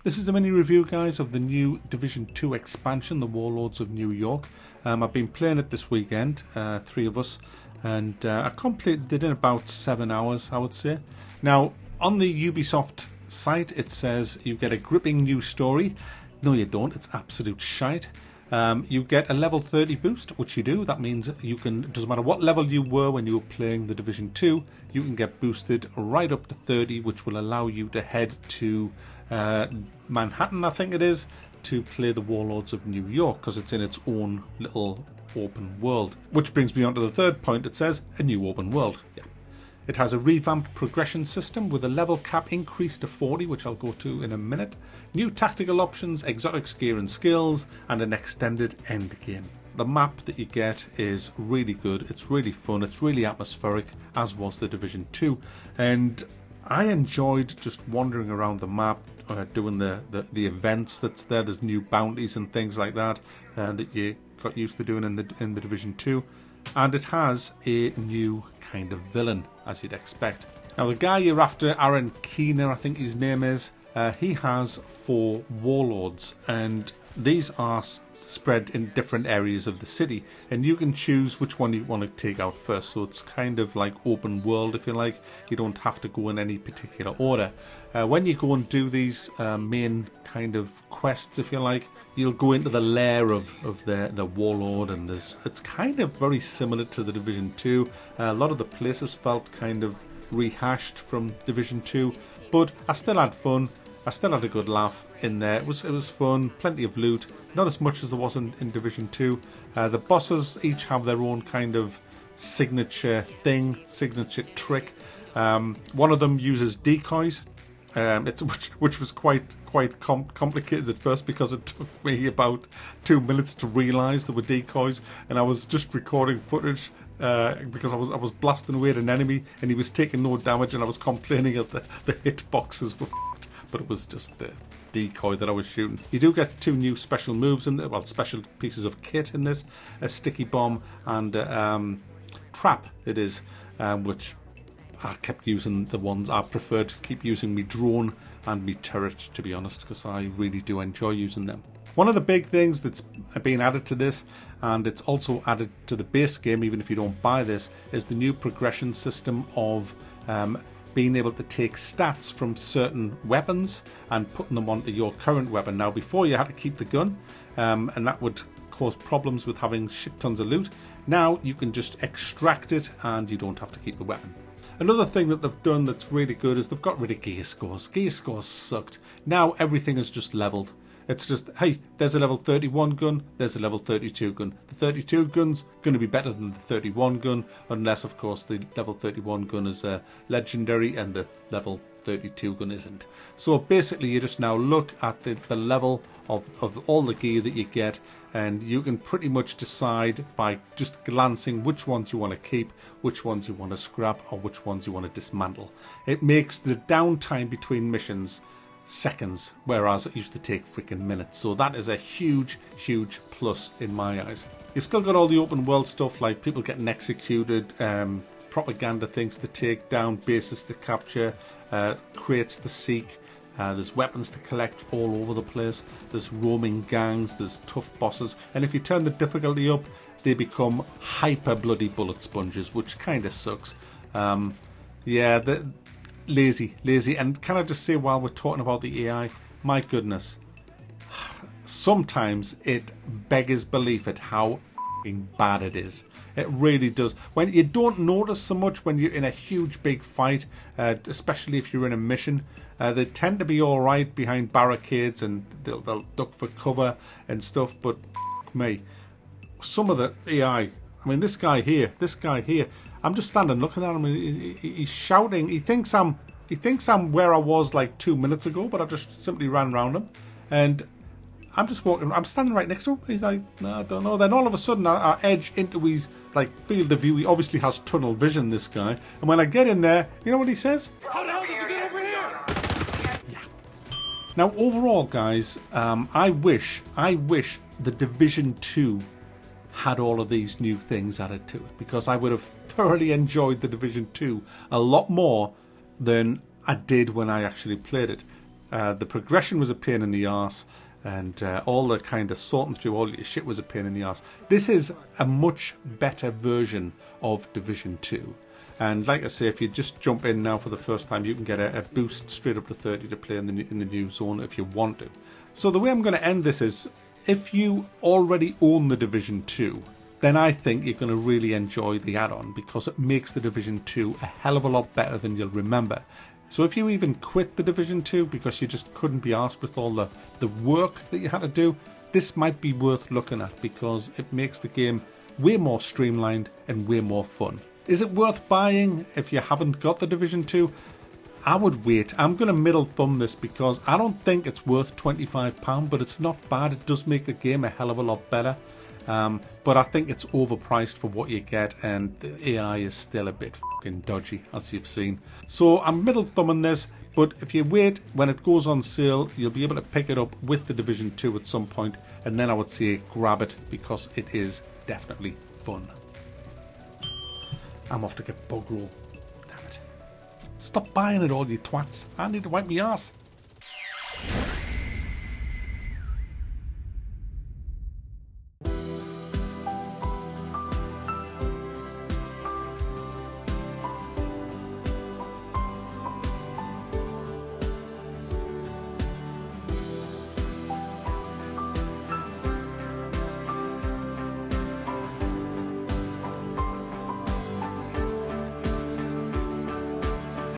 This is a mini review, guys, of the new Division 2 expansion, the Warlords of New York. I've been playing it this weekend, 3 of us, and I completed it in about 7 hours, I would say. Now, on the Ubisoft site, it says you get a gripping new story. No, you don't. It's absolute shite. You get a level 30 boost, which you do. That means you can, doesn't matter what level you were when you were playing the Division 2, you can get boosted right up to 30, which will allow you to head to Manhattan, I think it is, to play the Warlords of New York, because it's in its own little open world. Which brings me on to the third point. It says a new open world. Yeah. It has a revamped progression system with a level cap increased to 40, which I'll go to in a minute. New tactical options, exotic gear and skills, and an extended end game. The map that you get is really good. It's really fun. It's really atmospheric, as was the Division 2. And I enjoyed just wandering around the map, doing the events that's there. There's new bounties and things like that that you got used to doing in the Division 2. And it has a new kind of villain, as you'd expect. Now, the guy you're after, Aaron Keener, I think his name is, he has 4 warlords, and these are spread in different areas of the city, and you can choose which one you want to take out first. So it's kind of like open world, if you like. You don't have to go in any particular order. When you go and do these main kind of quests, if you like, you'll go into the lair of the warlord, and it's kind of very similar to the Division 2. A lot of the places felt kind of rehashed from Division 2, but I still had fun. I still had a good laugh in there. It was fun, plenty of loot, not as much as there was in Division 2. The bosses each have their own kind of signature thing, signature trick. One of them uses decoys, which was quite complicated at first, because it took me about 2 minutes to realise there were decoys, and I was just recording footage because I was blasting away at an enemy and he was taking no damage, and I was complaining that the hitboxes were f***ed, but it was just the decoy that I was shooting. You do get 2 new special moves in there, well, special pieces of kit in this, a sticky bomb and trap it is, which I kept using the ones I preferred to keep using, me drone and me turret, to be honest, because I really do enjoy using them. One of the big things that's been added to this, and it's also added to the base game even if you don't buy this, is the new progression system of being able to take stats from certain weapons and putting them onto your current weapon. Now, before you had to keep the gun, and that would cause problems with having shit tons of loot. Now you can just extract it and you don't have to keep the weapon. Another thing that they've done that's really good is they've got rid of gear scores. Gear scores sucked. Now everything is just leveled. It's just, hey, there's a level 31 gun, there's a level 32 gun. The 32 gun's going to be better than the 31 gun, unless, of course, the level 31 gun is legendary and the level 32 gun isn't. So basically, you just now look at the level of all the gear that you get, and you can pretty much decide by just glancing which ones you want to keep, which ones you want to scrap, or which ones you want to dismantle. It makes the downtime between missions seconds, whereas it used to take freaking minutes. So that is a huge plus in my eyes. You've still got all the open world stuff, like people getting executed, propaganda things to take down, bases to capture, crates to seek. There's weapons to collect all over the place. There's roaming gangs, there's tough bosses, and if you turn the difficulty up, they become hyper bloody bullet sponges, which kind of sucks. Lazy. And can I just say, while we're talking about the AI, my goodness, sometimes it beggars belief at how f***ing bad it is. It really does. When you don't notice so much when you're in a huge big fight, especially if you're in a mission, they tend to be alright behind barricades and they'll duck for cover and stuff, but f*** me, some of the AI, I mean, this guy here, I'm just standing looking at him. He's shouting. He thinks I'm where I was like 2 minutes ago, but I just simply ran around him, and I'm just walking. I'm standing right next to him. He's like, no, I don't know. Then all of a sudden, I edge into his like field of view. He obviously has tunnel vision, this guy. And when I get in there, you know what he says? How the hell did you get over here? Yeah. Now, overall, guys, I wish the Division 2 had all of these new things added to it, because I would have thoroughly enjoyed the Division 2 a lot more than I did when I actually played it. The progression was a pain in the arse, and all the kind of sorting through all your shit was a pain in the arse. This is a much better version of Division 2. And like I say, if you just jump in now for the first time, you can get a boost straight up to 30 to play in the new zone if you want to. So the way I'm going to end this is, if you already own the Division 2, then I think you're going to really enjoy the add-on, because it makes the Division 2 a hell of a lot better than you'll remember. So if you even quit the Division 2 because you just couldn't be asked with all the work that you had to do, this might be worth looking at, because it makes the game way more streamlined and way more fun. Is it worth buying if you haven't got the Division 2? I would wait. I'm going to middle thumb this, because I don't think it's worth £25, but it's not bad. It does make the game a hell of a lot better. But I think it's overpriced for what you get, and the AI is still a bit fucking dodgy, as you've seen. So I'm middle thumbing this, but if you wait, when it goes on sale, you'll be able to pick it up with the Division 2 at some point, and then I would say grab it, because it is definitely fun. I'm off to get bug roll. Damn it. Stop buying it all, you twats. I need to wipe my arse.